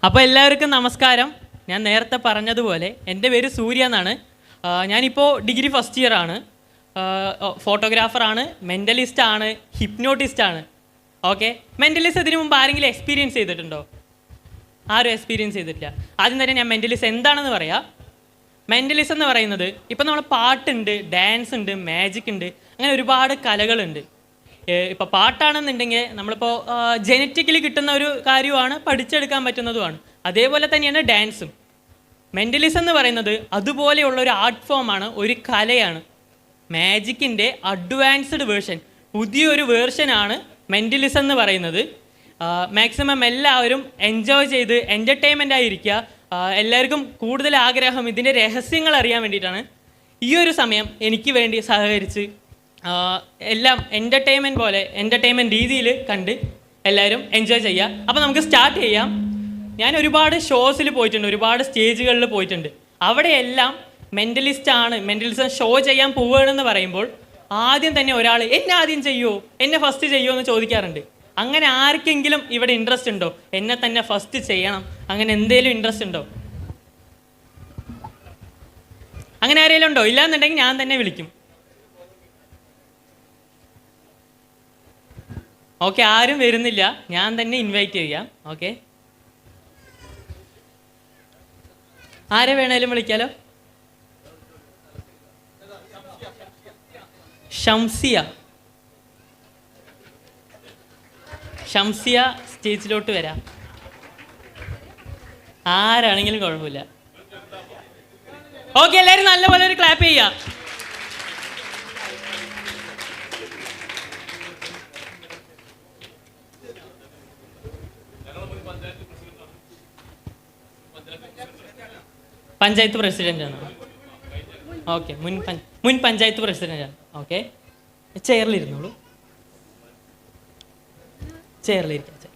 അപ്പോൾ എല്ലാവർക്കും നമസ്കാരം. ഞാൻ നേരത്തെ പറഞ്ഞതുപോലെ എൻ്റെ പേര് സൂര്യ എന്നാണ്. ഞാനിപ്പോൾ ഡിഗ്രി ഫസ്റ്റ് ഇയർ ആണ്. ഫോട്ടോഗ്രാഫറാണ്, മെൻ്റലിസ്റ്റാണ്, ഹിപ്നോട്ടിസ്റ്റാണ്. ഓക്കെ, മെൻ്റലിസ്റ്റ് ഇതിനു മുമ്പ് ആരെങ്കിലും എക്സ്പീരിയൻസ് ചെയ്തിട്ടുണ്ടോ? ആരും എക്സ്പീരിയൻസ് ചെയ്തിട്ടില്ല. ആദ്യം തന്നെ ഞാൻ മെൻ്റലിസ്റ്റ് എന്താണെന്ന് പറയാം. മെൻ്റലിസ്റ്റ് എന്ന് പറയുന്നത് ഇപ്പോൾ നമ്മൾ പാട്ടുണ്ട്, ഡാൻസ് ഉണ്ട്, മാജിക് ഉണ്ട്, അങ്ങനെ ഒരുപാട് കലകളുണ്ട്. ഇപ്പോൾ പാട്ടാണെന്നുണ്ടെങ്കിൽ നമ്മളിപ്പോൾ ജനറ്റിക്കലി കിട്ടുന്ന ഒരു കാര്യമാണ്, പഠിച്ചെടുക്കാൻ പറ്റുന്നതുമാണ്. അതേപോലെ തന്നെയാണ് ഡാൻസും. മെൻ്റലിസം എന്ന് പറയുന്നത് അതുപോലെയുള്ള ഒരു ആർട്ട് ഫോമാണ്, ഒരു കലയാണ്. മാജിക്കിൻ്റെ അഡ്വാൻസ്ഡ് വേർഷൻ, പുതിയൊരു വേർഷനാണ് മെൻ്റലിസം എന്ന് പറയുന്നത്. മാക്സിമം എല്ലാവരും എൻജോയ് ചെയ്ത് എൻ്റർടൈൻമെൻ്റ് ആയിരിക്കുക. എല്ലാവർക്കും കൂടുതൽ ആഗ്രഹം ഇതിൻ്റെ രഹസ്യങ്ങൾ അറിയാൻ വേണ്ടിയിട്ടാണ്. ഈ ഒരു സമയം എനിക്ക് വേണ്ടി സഹകരിച്ച് എല്ലാം എൻ്റർടൈൻമെൻറ്റ് രീതിയിൽ കണ്ട് എല്ലാവരും എൻജോയ് ചെയ്യുക. അപ്പോൾ നമുക്ക് സ്റ്റാർട്ട് ചെയ്യാം. ഞാൻ ഒരുപാട് ഷോസിൽ പോയിട്ടുണ്ട്, ഒരുപാട് സ്റ്റേജുകളിൽ പോയിട്ടുണ്ട്. അവിടെയെല്ലാം മെൻ്റലിസം ഷോ ചെയ്യാൻ പോവുകയാണെന്ന് പറയുമ്പോൾ ആദ്യം തന്നെ ഒരാൾ എന്നെ ആദ്യം ചെയ്യുമോ, എന്നെ ഫസ്റ്റ് ചെയ്യുമോ എന്ന് ചോദിക്കാറുണ്ട്. അങ്ങനെ ആർക്കെങ്കിലും ഇവിടെ ഇൻട്രസ്റ്റ് ഉണ്ടോ? എന്നെ തന്നെ ഫസ്റ്റ് ചെയ്യണം, അങ്ങനെ എന്തെങ്കിലും ഇൻട്രസ്റ്റ് ഉണ്ടോ? അങ്ങനെ ആരെങ്കിലും ഉണ്ടോ? ഇല്ലാന്നുണ്ടെങ്കിൽ ഞാൻ തന്നെ വിളിക്കും. ഓക്കെ, ആരും വരുന്നില്ല, ഞാൻ തന്നെ ഇൻവൈറ്റ് ചെയ്യാം. ഓക്കെ, ആരെ വേണേലും വിളിക്കാലോ. ഷംസിയ സ്റ്റേജിലോട്ട് വരാം. ആരാണെങ്കിലും കുഴപ്പമില്ല. ഓക്കെ, എല്ലാവരും നല്ലപോലെ ഒരു ക്ലാപ്പ് ചെയ്യാം. പഞ്ചായത്ത് പ്രസിഡൻ്റാണ്. ഓക്കെ, മുൻ പഞ്ചായത്ത് പ്രസിഡൻ്റാണ്. ഓക്കെ, ചെയറിലിരുന്നോളൂ, ചെയറിലിരിക്കാം.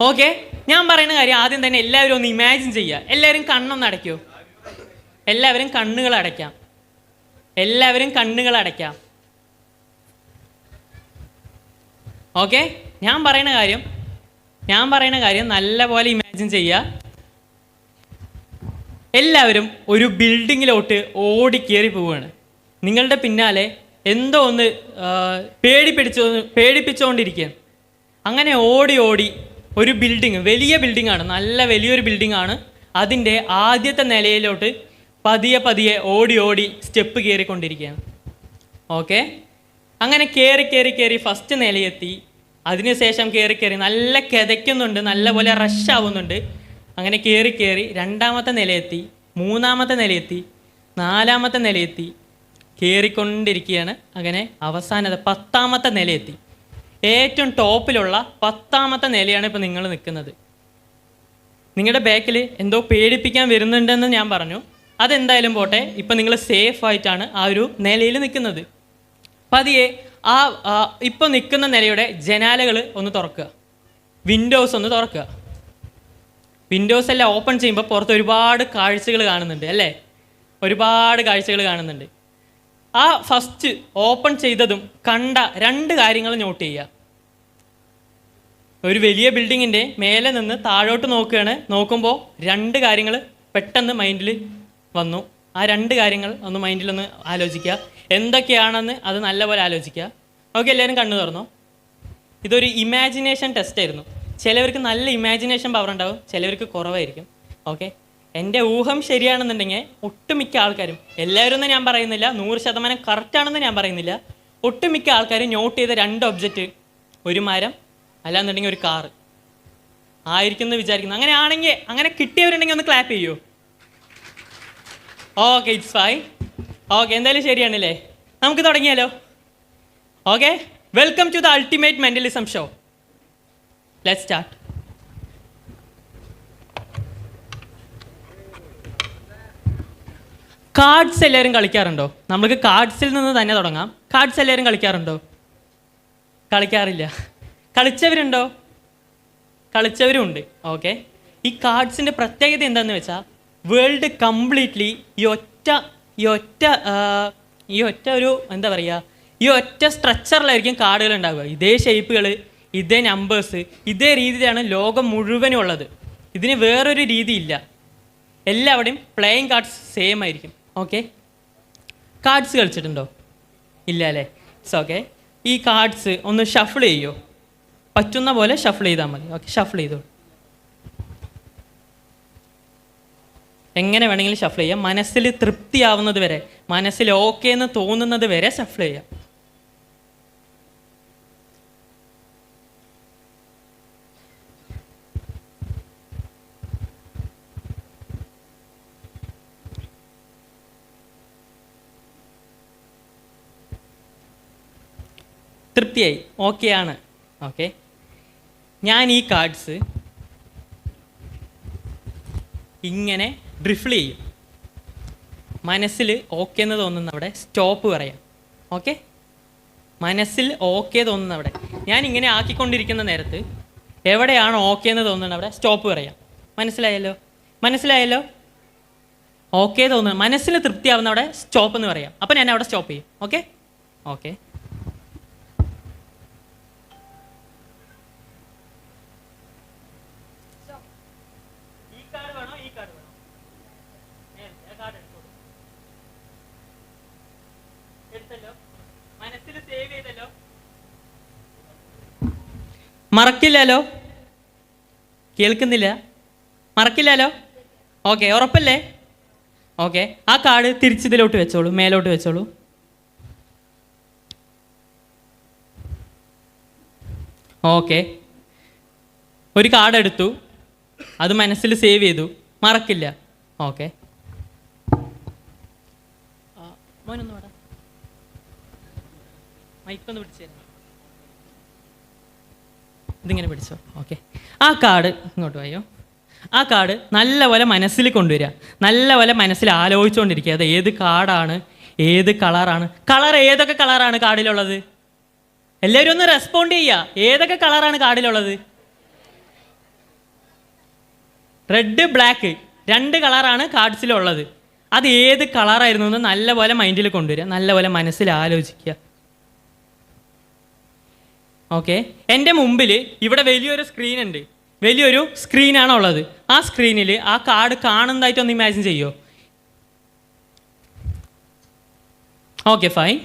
ഓക്കെ, ഞാൻ പറയുന്ന കാര്യം ആദ്യം തന്നെ എല്ലാവരും ഒന്ന് ഇമാജിൻ ചെയ്യുക. എല്ലാവരും കണ്ണൊന്ന് അടയ്ക്കൂ. എല്ലാവരും കണ്ണുകൾ അടയ്ക്കാം. ഓക്കെ, ഞാൻ പറയുന്ന കാര്യം നല്ലപോലെ ഇമാജിൻ ചെയ്യുക. എല്ലാവരും ഒരു ബിൽഡിങ്ങിലോട്ട് ഓടിക്കേറി പോവുകയാണ്. നിങ്ങളുടെ പിന്നാലെ എന്തോ ഒന്ന് പേടിപ്പിച്ചുകൊണ്ടിരിക്കുകയാണ്. അങ്ങനെ ഓടി ഒരു വലിയ ബിൽഡിങ്ങാണ്, നല്ല വലിയൊരു ബിൽഡിങ്ങാണ്. അതിൻ്റെ ആദ്യത്തെ നിലയിലോട്ട് പതിയെ ഓടി സ്റ്റെപ്പ് കയറിക്കൊണ്ടിരിക്കുകയാണ്. ഓക്കെ, അങ്ങനെ കയറി ഫസ്റ്റ് നിലയെത്തി. അതിനുശേഷം കയറി നല്ല കിതയ്ക്കുന്നുണ്ട്, നല്ലപോലെ റഷ് ആവുന്നുണ്ട്. അങ്ങനെ കയറി രണ്ടാമത്തെ നിലയെത്തി, മൂന്നാമത്തെ നിലയെത്തി, നാലാമത്തെ നിലയെത്തി, കയറിക്കൊണ്ടിരിക്കുകയാണ്. അങ്ങനെ അവസാനത്തെ 10ാമത്തെ നിലയെത്തി. ഏറ്റവും ടോപ്പിലുള്ള 10ാമത്തെ നിലയാണ് ഇപ്പോൾ നിങ്ങൾ നിൽക്കുന്നത്. നിങ്ങളുടെ ബാക്കിൽ എന്തോ പേടിപ്പിക്കാൻ വരുന്നുണ്ടെന്ന് ഞാൻ പറഞ്ഞു. അതെന്തായാലും പോട്ടെ, ഇപ്പം നിങ്ങൾ സേഫായിട്ടാണ് ആ ഒരു നിലയിൽ നിൽക്കുന്നത്. പതിയെ ഇപ്പോൾ നിൽക്കുന്ന നിലയുടെ ജനാലകൾ ഒന്ന് തുറക്കുക, വിൻഡോസ് ഒന്ന് തുറക്കുക. വിൻഡോസ് എല്ലാം ഓപ്പൺ ചെയ്യുമ്പോൾ പുറത്ത് ഒരുപാട് കാഴ്ചകൾ കാണുന്നുണ്ട് അല്ലേ? ഒരുപാട് കാഴ്ചകൾ കാണുന്നുണ്ട്. ആ ഫസ്റ്റ് ഓപ്പൺ ചെയ്തതും കണ്ട 2 കാര്യങ്ങൾ നോട്ട് ചെയ്യുക. ഒരു വലിയ ബിൽഡിങ്ങിൻ്റെ മേലെ നിന്ന് താഴോട്ട് നോക്കുമ്പോൾ 2 കാര്യങ്ങൾ പെട്ടെന്ന് മൈൻഡിൽ വന്നു. ആ 2 കാര്യങ്ങൾ ഒന്ന് മൈൻഡിലൊന്ന് ആലോചിക്കുക. എന്തൊക്കെയാണെന്ന് അത് നല്ലപോലെ ആലോചിക്കുക. ഓക്കെ, എല്ലാവരും കണ്ണു തുറന്നോ. ഇതൊരു ഇമാജിനേഷൻ ടെസ്റ്റ് ആയിരുന്നു. ചിലവർക്ക് നല്ല ഇമാജിനേഷൻ പവർ ഉണ്ടാവും, ചിലവർക്ക് കുറവായിരിക്കും. ഓക്കെ, എൻ്റെ ഊഹം ശരിയാണെന്നുണ്ടെങ്കിൽ ഒട്ടുമിക്ക ആൾക്കാരും, എല്ലാവരും എന്ന് ഞാൻ പറയുന്നില്ല, 100% കറക്റ്റാണെന്ന് ഞാൻ പറയുന്നില്ല, ഒട്ടുമിക്ക ആൾക്കാരും നോട്ട് ചെയ്ത 2 ഒബ്ജക്റ്റ്, ഒരു മരം അല്ലാന്നുണ്ടെങ്കിൽ ഒരു കാറ് ആയിരിക്കും എന്ന് വിചാരിക്കുന്നു. അങ്ങനെ ആണെങ്കിൽ, അങ്ങനെ കിട്ടിയവരുണ്ടെങ്കിൽ ഒന്ന് ക്ലാപ്പ് ചെയ്യൂ. Okay, it's fine. ഓക്കെ, എന്തായാലും ശരിയാണല്ലേ? നമുക്ക് തുടങ്ങിയാലോ? Okay, welcome to the ultimate mentalism show. Let's start. Cards എല്ലാവരും കളിക്കാറുണ്ടോ? നമുക്ക് കാർഡ്സിൽ നിന്ന് തന്നെ തുടങ്ങാം. കാർഡ്സ് എല്ലാവരും കളിക്കാറുണ്ടോ? കളിക്കാറില്ല. കളിച്ചവരുണ്ടോ? കളിച്ചവരും ഉണ്ട്. ഓക്കെ, ഈ കാർഡ്സിൻ്റെ പ്രത്യേകത എന്താണെന്ന് വെച്ചാൽ, വേൾഡ് കംപ്ലീറ്റ്ലി ഈ ഒറ്റ ഒരു എന്താ പറയുക, ഈ ഒറ്റ സ്ട്രക്ചറിലായിരിക്കും കാർഡുകൾ ഉണ്ടാവുക. ഇതേ ഷേപ്പുകൾ, ഇതേ നമ്പേഴ്സ്, ഇതേ രീതിയിലാണ് ലോകം മുഴുവനും ഉള്ളത്. ഇതിന് വേറൊരു രീതിയില്ല. എല്ലാവിടെയും പ്ലേയിങ് കാർഡ്സ് സെയിം ആയിരിക്കും. ഓക്കെ, കാർഡ്സ് കളിച്ചിട്ടുണ്ടോ? ഇല്ല അല്ലേ? It's okay. ഈ കാർഡ്സ് ഒന്ന് ഷഫിൾ ചെയ്യോ? പറ്റുന്ന പോലെ ഷഫിൾ ചെയ്താൽ മതി. ഓക്കെ, ഷഫിൾ ചെയ്തോ. എങ്ങനെ വേണമെങ്കിലും ഷഫിൾ ചെയ്യാം. മനസ്സിൽ തൃപ്തിയാവുന്നത് വരെ, മനസ്സിൽ ഓക്കെ എന്ന് തോന്നുന്നത് വരെ ഷഫിൾ ചെയ്യാം. തൃപ്തിയായി, ഓക്കെ ആണ്. ഓക്കെ, ഞാൻ ഈ കാർഡ്സ് ഇങ്ങനെ ഡ്രിഫിൾ ചെയ്യും. മനസ്സിൽ ഓക്കെ എന്ന് തോന്നുന്ന അവിടെ സ്റ്റോപ്പ് പറയാം. ഓക്കെ, മനസ്സിൽ ഓക്കെ തോന്നുന്ന അവിടെ ഞാൻ ഇങ്ങനെ ആക്കിക്കൊണ്ടിരിക്കുന്ന നേരത്ത് എവിടെയാണ് ഓക്കെ എന്ന് തോന്നുന്നത് അവിടെ സ്റ്റോപ്പ് പറയാം. മനസ്സിലായല്ലോ? മനസ്സിലായല്ലോ? ഓക്കെ തോന്നുന്നു, മനസ്സിൽ തൃപ്തിയാവുന്ന അവിടെ സ്റ്റോപ്പ് എന്ന് പറയാം. അപ്പം ഞാൻ അവിടെ സ്റ്റോപ്പ് ചെയ്യും. Okay okay. മറക്കില്ലല്ലോ? കേൾക്കുന്നില്ല? മറക്കില്ലല്ലോ? ഓക്കെ, ഉറപ്പല്ലേ? ഓക്കെ, ആ കാർഡ് തിരിച്ചിതിലോട്ട് വെച്ചോളൂ, മേലോട്ട് വെച്ചോളൂ. ഓക്കെ, ഒരു കാർഡ് എടുത്തു, അത് മനസ്സിൽ സേവ് ചെയ്തു, മറക്കില്ല. ഓക്കെ, മോനൊന്ന് വേടാ, മൈക്കൊന്ന് പിടിച്ചു തരാം. ഇതിങ്ങനെ പിടിച്ചോ. ഓക്കെ, ആ കാർഡ് ഇങ്ങോട്ട് പോയോ. ആ കാർഡ് നല്ലപോലെ മനസ്സിൽ കൊണ്ടുവരിക, നല്ലപോലെ മനസ്സിൽ ആലോചിച്ചുകൊണ്ടിരിക്കുക. അത് ഏത് കാർഡാണ്, ഏത് കളറാണ്, കളർ ഏതൊക്കെ കളറാണ് കാർഡിലുള്ളത്? എല്ലാവരും ഒന്ന് റെസ്പോണ്ട് ചെയ്യുക. ഏതൊക്കെ കളറാണ് കാർഡിലുള്ളത്? റെഡ്, ബ്ലാക്ക്, 2 കളറാണ് കാർഡ്സിലുള്ളത്. അത് ഏത് കളറായിരുന്നു എന്ന് നല്ലപോലെ മൈൻഡിൽ കൊണ്ടുവരിക, നല്ലപോലെ മനസ്സിൽ ആലോചിക്കുക. ഓക്കെ, എൻ്റെ മുമ്പിൽ ഇവിടെ വലിയൊരു സ്ക്രീൻ ഉണ്ട്, വലിയൊരു സ്ക്രീനാണ് ഉള്ളത്. ആ സ്ക്രീനിൽ ആ കാർഡ് കാണുന്നതായിട്ടൊന്ന് ഇമാജിൻ ചെയ്യുമോ? Okay, fine.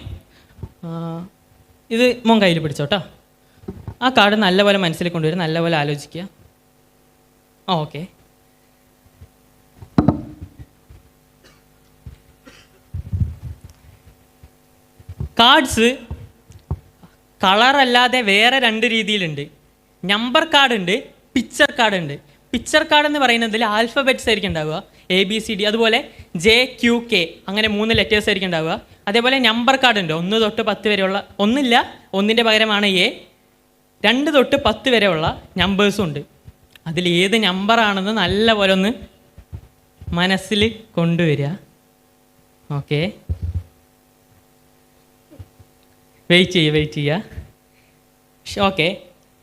ഇത് മോൻ കയ്യിൽ പിടിച്ചോട്ടോ. ആ കാർഡ് നല്ലപോലെ മനസ്സിൽ കൊണ്ടുവരും, നല്ലപോലെ ആലോചിക്കുക. ഓക്കെ, കാർഡ്സ് കളറല്ലാതെ വേറെ 2 രീതിയിലുണ്ട്. നമ്പർ കാർഡ് ഉണ്ട്, പിക്ചർ കാർഡ് ഉണ്ട്. പിക്ചർ കാർഡ് എന്ന് പറയുന്നതിൽ ആൽഫബറ്റ്സ് ആയിരിക്കും ഉണ്ടാവുക, ABCD, അതുപോലെ JQK, അങ്ങനെ 3 ലെറ്റേഴ്സ് ആയിരിക്കും ഉണ്ടാവുക. അതേപോലെ നമ്പർ കാർഡ് ഉണ്ട്, 1 തൊട്ട് 10 വരെയുള്ള, ഒന്നില്ല, 1ൻ്റെ പകരമാണ് A, 2 തൊട്ട് 10 വരെയുള്ള നമ്പേഴ്സും ഉണ്ട്. അതിൽ ഏത് നമ്പറാണെന്ന് നല്ലപോലെ ഒന്ന് മനസ്സിൽ കൊണ്ടുവരിക. ഓക്കെ, വെയിറ്റ് ചെയ്യുക. ഓക്കെ,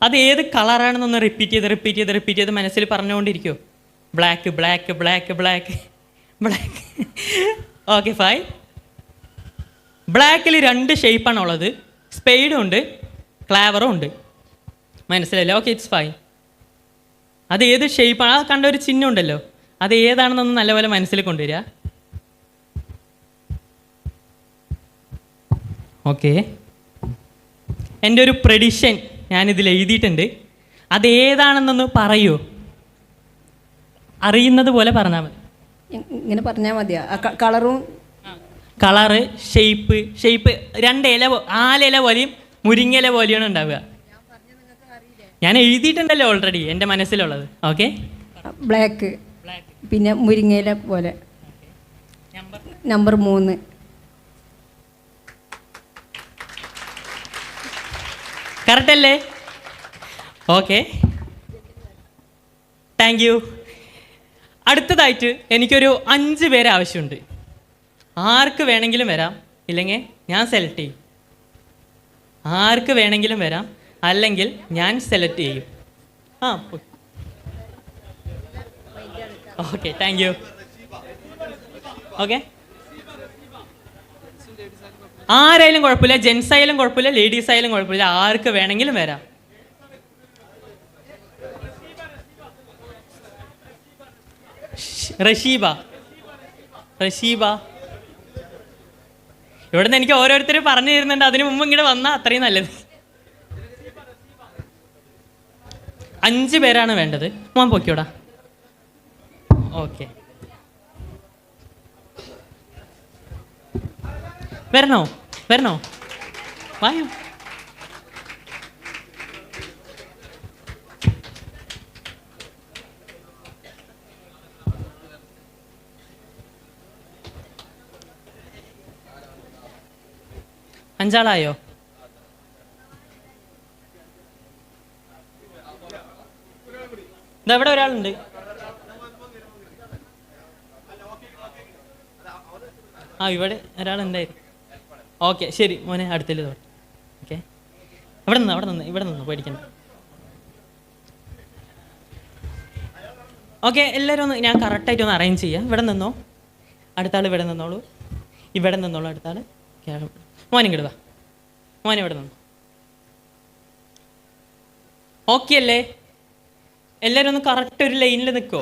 അത് ഏത് കളറാണെന്നൊന്ന് റിപ്പീറ്റ് ചെയ്ത് മനസ്സിൽ പറഞ്ഞുകൊണ്ടിരിക്കുമോ? Black black black black black. Okay, fine. ബ്ലാക്കിൽ 2 ഷേപ്പാണ് ഉള്ളത്, സ്പെയ്ഡും ഉണ്ട്, ക്ലാവറും ഉണ്ട്. മനസ്സിലായില്ലേ? Okay, it's fine. അത് ഏത് ഷേപ്പാണ്? ആ കണ്ട ഒരു ചിഹ്നം ഉണ്ടല്ലോ, അത് ഏതാണെന്നൊന്ന് നല്ലപോലെ മനസ്സിൽ കൊണ്ടുവരിക. ഓക്കെ, എൻ്റെ ഒരു പ്രെഡിഷൻ ഞാനിതിൽ എഴുതിയിട്ടുണ്ട്. അതേതാണെന്നൊന്ന് പറയൂ. അറിയുന്നത് പോലെ പറഞ്ഞാൽ മതി. ഇങ്ങനെ പറഞ്ഞാൽ മതിയാ? കളറും കളറ്, ഷേപ്പ് 2 ഇല, 4 ഇല പോലെയും മുരിങ്ങയില പോലെയാണ് ഉണ്ടാവുക. ഞാൻ എഴുതിയിട്ടുണ്ടല്ലോ ഓൾറെഡി എൻ്റെ മനസ്സിലുള്ളത്. ഓക്കെ, ബ്ലാക്ക്, പിന്നെ മുരിങ്ങയില പോലെ. നമ്പർ 3. കറക്റ്റ് അല്ലേ? Okay, thank U. അടുത്തതായിട്ട് എനിക്കൊരു 5 പേരെ ആവശ്യമുണ്ട്. ആർക്ക് വേണമെങ്കിലും വരാം, ഇല്ലെങ്കിൽ ഞാൻ സെലക്ട് ചെയ്യും. ആർക്ക് വേണമെങ്കിലും വരാം, അല്ലെങ്കിൽ ഞാൻ സെലക്ട് ചെയ്യും. Okay, thank U. ഓക്കെ, ആരായാലും കുഴപ്പമില്ല, ജെൻസ് ആയാലും കുഴപ്പമില്ല, ലേഡീസ് ആയാലും കുഴപ്പമില്ല, ആർക്ക് വേണമെങ്കിലും വരാം. റഷീബ. റഷീബ. ഇവിടുന്ന് എനിക്ക് ഓരോരുത്തർ പറഞ്ഞു തരുന്നുണ്ട്, അതിന് മുമ്പ് ഇങ്ങോട്ട് വന്നാൽ അത്രയും നല്ലത്. 5 പേരാണ് വേണ്ടത്. മോൻ പൊക്കോടാ. ഓക്കെ, വരണോ വരണോ, വായോ. അഞ്ചാളായോ? ഇതവിടെ ഒരാളുണ്ട്. ഇവിടെ ഒരാളുണ്ടായിരുന്നു. ഓക്കെ ശരി മോനെ, അടുത്തില്ല. ഓക്കെ, ഇവിടെ നിന്ന് പേടിക്കണ്ട. ഓക്കെ, എല്ലാവരും ഒന്ന് ഞാൻ കറക്റ്റായിട്ട് ഒന്ന് അറേഞ്ച് ചെയ്യാം. ഇവിടെ നിന്നോ, അടുത്ത ആൾ ഇവിടെ നിന്നോളൂ. ഇവിടെ നിന്നോളൂ അടുത്ത ആൾ. മോനെ ഇങ്ങോട്ട് വാ. മോനെ ഇവിടെ നിന്നു. ഓക്കെ അല്ലേ? എല്ലാവരും ഒന്ന് കറക്റ്റ് ഒരു ലൈനിൽ നിൽക്കുമോ?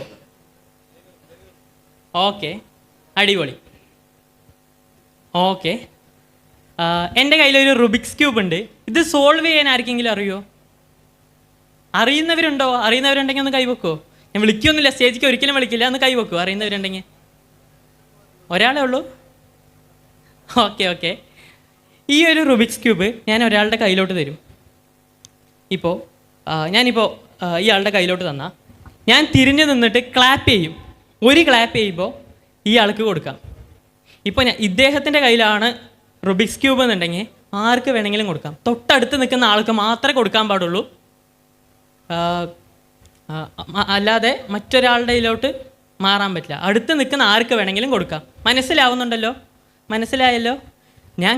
ഓക്കെ, അടിപൊളി. ഓക്കെ, എൻ്റെ കയ്യിലൊരു റുബിക്സ് ക്യൂബ് ഉണ്ട്. ഇത് സോൾവ് ചെയ്യാൻ ആർക്കെങ്കിലും അറിയുമോ? അറിയുന്നവരുണ്ടോ? അറിയുന്നവരുണ്ടെങ്കിൽ ഒന്ന് കൈവെക്കുമോ? ഞാൻ വിളിക്കൊന്നുമില്ല, സ്റ്റേജിക്ക് ഒരിക്കലും വിളിക്കില്ല. ഒന്ന് കൈവെക്കുമോ അറിയുന്നവരുണ്ടെങ്കിൽ? ഒരാളേ ഉള്ളൂ. ഓക്കെ ഓക്കെ, ഈ ഒരു റുബിക്സ് ക്യൂബ് ഞാൻ ഒരാളുടെ കയ്യിലോട്ട് തരും. ഞാനിപ്പോൾ ഇയാളുടെ കയ്യിലോട്ട് തന്നാൽ ഞാൻ തിരിഞ്ഞു നിന്നിട്ട് ക്ലാപ്പ് ചെയ്യും. ഒരു ക്ലാപ്പ് ചെയ്യുമ്പോൾ ഈ ആൾക്ക് കൊടുക്കാം. ഇപ്പോൾ ഇദ്ദേഹത്തിൻ്റെ കയ്യിലാണ് റുബിക്സ് ക്യൂബ് എന്നുണ്ടെങ്കിൽ ആർക്ക് വേണമെങ്കിലും കൊടുക്കാം. തൊട്ടടുത്ത് നിൽക്കുന്ന ആൾക്ക് മാത്രമേ കൊടുക്കാൻ പാടുള്ളൂ. അല്ലാതെ മറ്റൊരാളുടെ കയ്യിലോട്ട് മാറാൻ പറ്റില്ല. അടുത്ത് നിൽക്കുന്ന ആർക്ക് വേണമെങ്കിലും കൊടുക്കാം. മനസ്സിലാവുന്നുണ്ടല്ലോ? മനസ്സിലായല്ലോ? ഞാൻ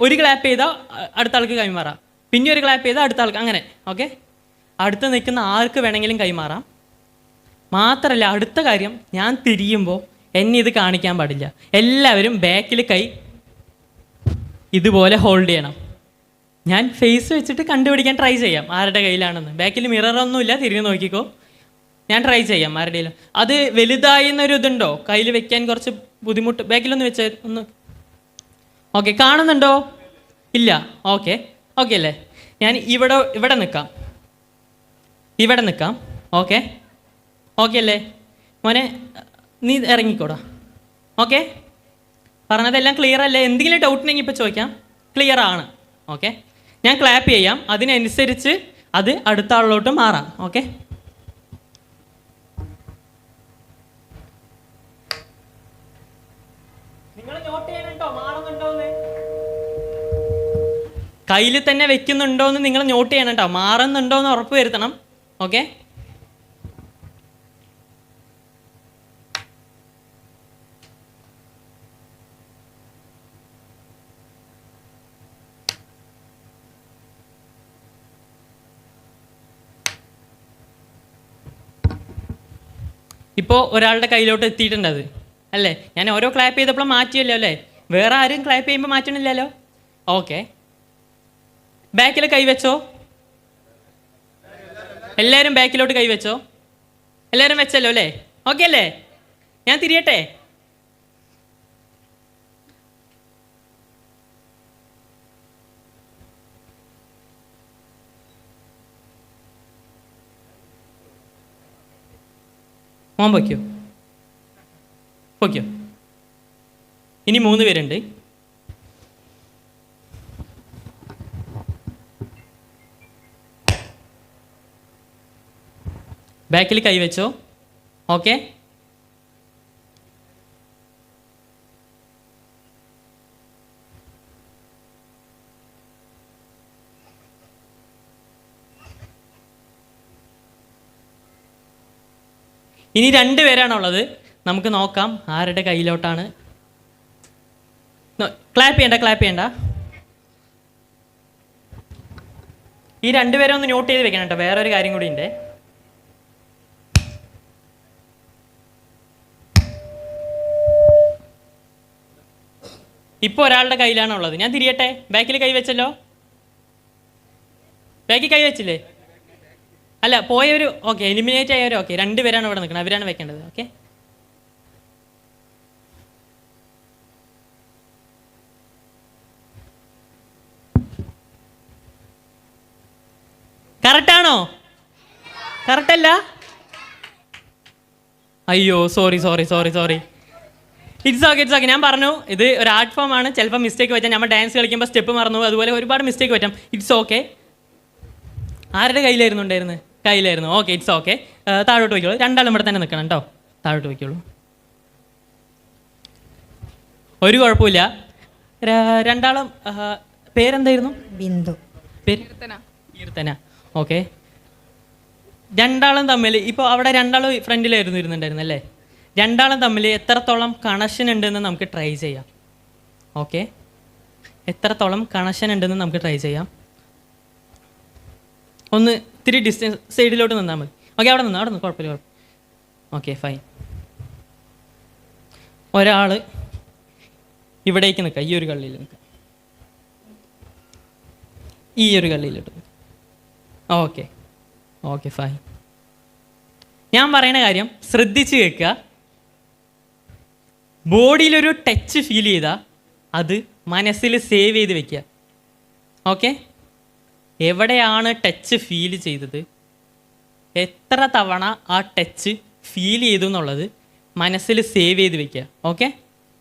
ഒരു ക്ലാപ്പ് ചെയ്താൽ അടുത്ത ആൾക്ക് കൈമാറാം, പിന്നെ ഒരു ക്ലാപ്പ് ചെയ്താൽ അടുത്ത ആൾക്ക്, അങ്ങനെ. ഓക്കെ, അടുത്ത് നിൽക്കുന്ന ആർക്ക് വേണമെങ്കിലും കൈമാറാം. മാത്രമല്ല, അടുത്ത കാര്യം, ഞാൻ തിരിയുമ്പോൾ എന്നെ ഇത് കാണിക്കാൻ പാടില്ല. എല്ലാവരും ബാക്കിൽ കൈ ഇതുപോലെ ഹോൾഡ് ചെയ്യണം. ഞാൻ ഫേസ് വെച്ചിട്ട് കണ്ടുപിടിക്കാൻ ട്രൈ ചെയ്യാം ആരുടെ കയ്യിലാണെന്ന്. ബാക്കിൽ മിററൊന്നുമില്ല, തിരിഞ്ഞ് നോക്കിക്കോ. ഞാൻ ട്രൈ ചെയ്യാം ആരുടെയും. അത് വലുതായി എന്നൊരു ഇതുണ്ടോ? കയ്യിൽ വെക്കാൻ കുറച്ച് ബുദ്ധിമുട്ട്. ബാക്കിലൊന്ന് വെച്ച് ഒന്ന്. ഓക്കെ, കാണുന്നുണ്ടോ? ഇല്ല. ഓക്കെ ഓക്കെ അല്ലേ? ഞാൻ ഇവിടെ നിൽക്കാം. ഓക്കെ ഓക്കെ അല്ലേ? മോനെ നീ ഇറങ്ങിക്കോടാ. ഓക്കെ, പറഞ്ഞതെല്ലാം ക്ലിയർ അല്ലേ? എന്തെങ്കിലും ഡൗട്ട് ഉണ്ടെങ്കിൽ ഇപ്പോൾ ചോദിക്കാം. ക്ലിയർ ആണ്. ഓക്കെ, ഞാൻ ക്ലാപ്പ് ചെയ്യാം. അതിനനുസരിച്ച് അത് അടുത്ത ആളിലോട്ട് മാറാം. ഓക്കെ, നിങ്ങൾ നോട്ട് ചെയ്യണോ മാറുന്നുണ്ടോന്ന്? കയ്യിൽ തന്നെ വെക്കുന്നുണ്ടോന്ന് നിങ്ങൾ നോട്ട് ചെയ്യണം കേട്ടോ. മാറുന്നുണ്ടോന്ന് ഉറപ്പ് വരുത്തണം. ഓക്കെ, ഇപ്പോൾ ഒരാളുടെ കയ്യിലോട്ട് എത്തിയിട്ടുണ്ട് അത് അല്ലേ? ഞാൻ ഓരോ ക്ലാപ്പ് ചെയ്തപ്പോഴും മാറ്റിയല്ലോ അല്ലേ? വേറെ ആരും ക്ലാപ്പ് ചെയ്യുമ്പോൾ മാറ്റണില്ലല്ലോ. ഓക്കെ, ബാക്കിൽ കൈവച്ചോ? എല്ലാവരും ബാക്കിലോട്ട് കൈവച്ചോ? എല്ലാവരും വെച്ചല്ലോ അല്ലേ? ഓക്കെ അല്ലേ? ഞാൻ തിരിയട്ടെ? മോൻ പൊയ്ക്കോ. ഇനി 3 പേരുണ്ട്. ബാക്കിൽ കൈവച്ചോ? ഓക്കെ, ഇനി 2 പേരാണുള്ളത്. നമുക്ക് നോക്കാം ആരുടെ കയ്യിലോട്ടാണ്. ക്ലാപ്പ് ചെയ്യണ്ട. ഈ 2 പേരെ ഒന്ന് നോട്ട് ചെയ്ത് വെക്കണം കേട്ടോ. വേറൊരു കാര്യം കൂടി ഉണ്ട്. ഇപ്പോൾ ഒരാളുടെ കയ്യിലാണുള്ളത്. ഞാൻ തിരിയട്ടെ? ബാക്കിൽ കൈവച്ചല്ലോ? ബാക്കിൽ കൈവച്ചില്ലേ? അല്ല, പോയവർ ഓക്കെ, എലിമിനേറ്റ് ആയവർ ഓക്കെ. 2 പേരാണ് ഇവിടെ നിൽക്കുന്നത്, അവരാണ് വെക്കേണ്ടത്. ഓക്കെ, കറക്റ്റാണോ? കറക്റ്റല്ല? അയ്യോ സോറി. It's okay. ഞാൻ പറഞ്ഞു ഇത് ഒരു ആർട്ട് ഫോം ആണ്. ചിലപ്പോൾ മിസ്റ്റേക്ക് പറ്റാം. നമ്മൾ ഡാൻസ് കളിക്കുമ്പോൾ സ്റ്റെപ്പ് മറന്നു, അതുപോലെ ഒരുപാട് മിസ്റ്റേക്ക് പറ്റാം. It's okay. ആരുടെ കയ്യിലായിരുന്നു? Okay, it's okay. താഴോട്ട് വയ്ക്കോളൂ. രണ്ടാളും ഇവിടെ തന്നെ നിൽക്കണം കേട്ടോ. താഴോട്ട് വയ്ക്കോളൂ. ഒരു കുഴപ്പമില്ല. രണ്ടാളും പേരെന്തായിരുന്നു? ബിന്ദു. പേര് കീർത്തന. ഓക്കെ. രണ്ടാളും തമ്മിൽ ഇപ്പോൾ അവിടെ രണ്ടാളും ഫ്രണ്ടിലായിരുന്നു ഇരുന്നുണ്ടായിരുന്നു അല്ലേ? രണ്ടാളും തമ്മിൽ എത്രത്തോളം കണക്ഷൻ ഉണ്ടെന്ന് നമുക്ക് ട്രൈ ചെയ്യാം. ഓക്കെ, എത്രത്തോളം കണക്ഷൻ ഉണ്ടെന്ന് നമുക്ക് ട്രൈ ചെയ്യാം. ഒന്ന് ഇത്തിരി ഡിസ്റ്റൻസ് സൈഡിലോട്ട് നിന്നാൽ മതി. ഓക്കെ, അവിടെ നിന്ന് കുഴപ്പമില്ല. Okay, fine. ഒരാൾ ഇവിടേക്ക് നിൽക്കുക, ഈ ഒരു കള്ളിയിൽ നിൽക്കുക, ഈ ഒരു കള്ളിയിലോട്ട്. Okay fine. ഞാൻ പറയുന്ന കാര്യം ശ്രദ്ധിച്ച് കേൾക്കുക. ബോഡിയിലൊരു ടച്ച് ഫീൽ ചെയ്താൽ അത് മനസ്സിൽ സേവ് ചെയ്ത് വെക്കുക. ഓക്കെ, എവിടെയാണ് ടച്ച് ഫീൽ ചെയ്തത്, എത്ര തവണ ആ ടച്ച് ഫീൽ ചെയ്തു എന്നുള്ളത് മനസ്സിൽ സേവ് ചെയ്ത് വെക്കുക. ഓക്കെ,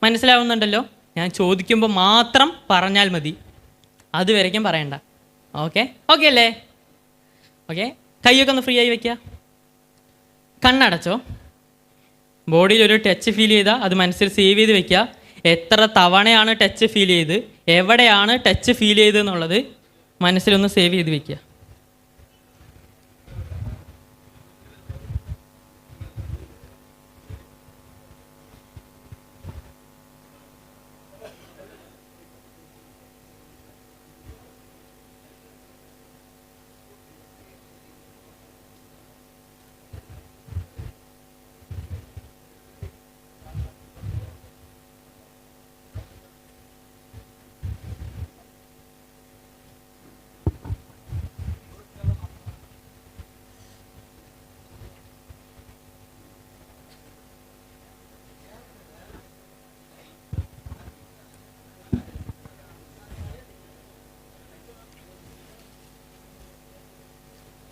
മനസ്സിലാവുന്നുണ്ടല്ലോ? ഞാൻ ചോദിക്കുമ്പോൾ മാത്രം പറഞ്ഞാൽ മതി, അതുവരയ്ക്കും പറയണ്ട. ഓക്കെ അല്ലേ? ഓക്കെ, കൈയൊക്കെ ഒന്ന് ഫ്രീ ആയി വയ്ക്കുക. കണ്ണടച്ചോ. ബോഡിയിൽ ഒരു ടച്ച് ഫീൽ ചെയ്താൽ അത് മനസ്സിൽ സേവ് ചെയ്ത് വെക്കുക. എത്ര തവണയാണ് ടച്ച് ഫീൽ ചെയ്ത്, എവിടെയാണ് ടച്ച് ഫീൽ ചെയ്ത് എന്നുള്ളത് മനസ്സിലൊന്ന് സേവ് ചെയ്ത് വെക്കുക.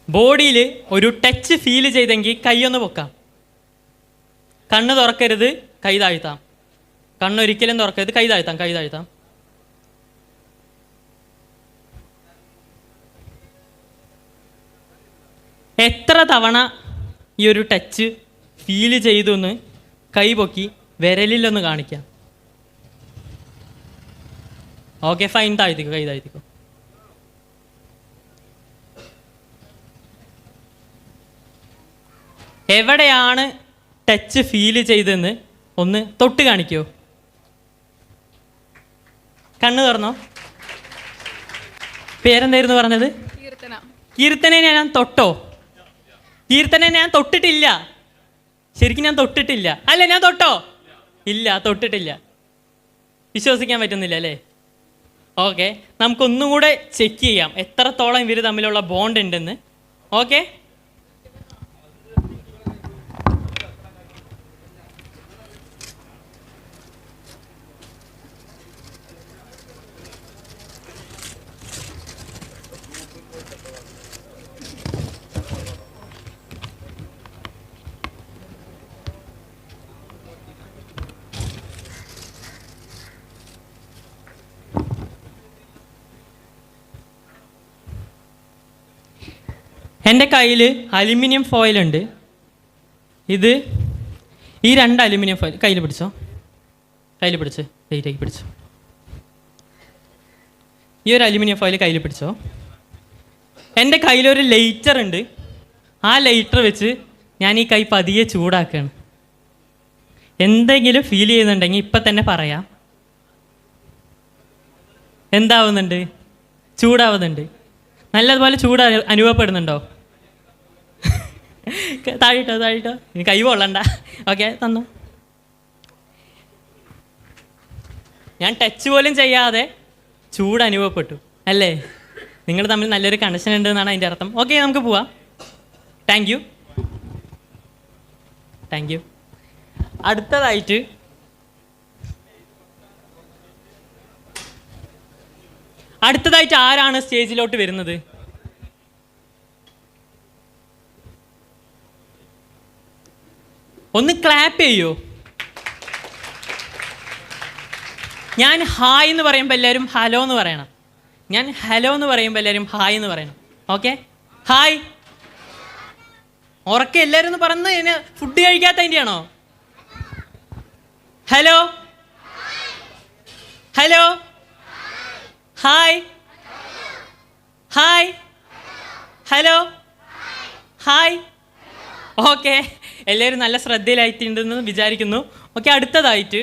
ബോഡിയിൽ ഒരു ടച്ച് ഫീൽ ചെയ്തെങ്കിൽ കൈയൊന്ന് പൊക്കാം. കണ്ണ് തുറക്കരുത്, കൈ താഴ്ത്താം. കണ്ണൊരിക്കലും തുറക്കരുത്, കൈ താഴ്ത്താം. എത്ര തവണ ഈ ഒരു ടച്ച് ഫീൽ ചെയ്തു എന്ന് കൈ പൊക്കി വിരലിലൊന്ന് കാണിക്കാം. ഓക്കെ ഫൈൻ, താഴ്ത്തിക്കോ, കൈ താഴ്ത്തിക്കോ. എവിടെയാണ് ടച്ച് ഫീൽ ചെയ്തെന്ന് ഒന്ന് തൊട്ട് കാണിക്കോ. കണ്ണ് തുറന്നോ. പേരെന്തായിരുന്നു പറഞ്ഞത്? കീർത്തനെ ഞാൻ തൊട്ടോ? കീർത്തനെ ഞാൻ തൊട്ടിട്ടില്ല. ശരിക്കും ഞാൻ തൊട്ടിട്ടില്ല. അല്ല, ഞാൻ തൊട്ടോ? ഇല്ല, തൊട്ടിട്ടില്ല. വിശ്വസിക്കാൻ പറ്റുന്നില്ല അല്ലേ? ഓക്കെ, നമുക്കൊന്നും കൂടെ ചെക്ക് ചെയ്യാം എത്രത്തോളം ഇവർ തമ്മിലുള്ള ബോണ്ട് ഉണ്ടെന്ന്. ഓക്കെ, എൻ്റെ കയ്യിൽ അലുമിനിയം ഫോയിലുണ്ട്. ഈ 2 അലുമിനിയം ഫോയിൽ കയ്യിൽ പിടിച്ചോ. ലൈറ്റാക്കി പിടിച്ചോ. ഈ ഒരു അലുമിനിയം ഫോയിൽ കയ്യിൽ പിടിച്ചോ. എൻ്റെ കയ്യിലൊരു ലൈറ്റർ ഉണ്ട്. ആ ലൈറ്റർ വെച്ച് ഞാൻ ഈ കൈ പതിയെ ചൂടാക്കുകയാണ്. എന്തെങ്കിലും ഫീൽ ചെയ്യുന്നുണ്ടെങ്കിൽ ഇപ്പം തന്നെ പറയാം. എന്താവുന്നുണ്ട്? ചൂടാവുന്നുണ്ട്. നല്ലതുപോലെ ചൂട് അനുഭവപ്പെടുന്നുണ്ടോ? താഴിട്ടോ ഇനി കൈ കൊള്ളണ്ട. ഓക്കെ, തന്നു. ഞാൻ ടച്ച് പോലും ചെയ്യാതെ ചൂട് അനുഭവപ്പെട്ടു അല്ലേ? നിങ്ങൾ തമ്മിൽ നല്ലൊരു കണക്ഷൻ ഉണ്ട് എന്നാണ് അതിൻ്റെ അർത്ഥം. ഓക്കെ, നമുക്ക് പോവാം. Thank you. അടുത്തതായിട്ട് ആരാണ് സ്റ്റേജിലോട്ട് വരുന്നത്? ഒന്ന് ക്ലാപ്പ് ചെയ്യോ? ഞാൻ ഹായ് എന്ന് പറയുമ്പോൾ എല്ലാവരും ഹലോ എന്ന് പറയണം. ഞാൻ ഹലോ എന്ന് പറയുമ്പോൾ എല്ലാവരും ഹായ് എന്ന് പറയണം. Okay, hi. ഉറക്കെ എല്ലാവരും ഒന്ന് പറഞ്ഞ് എന്നെ ഫുഡ് കഴിക്കാത്തതിൻ്റെ ആണോ? Hello, hello, hi, hi, hello, hi. Okay, എല്ലാവരും നല്ല ശ്രദ്ധയിലായിട്ടുണ്ടെന്ന് വിചാരിക്കുന്നു. ഓക്കെ, അടുത്തതായിട്ട്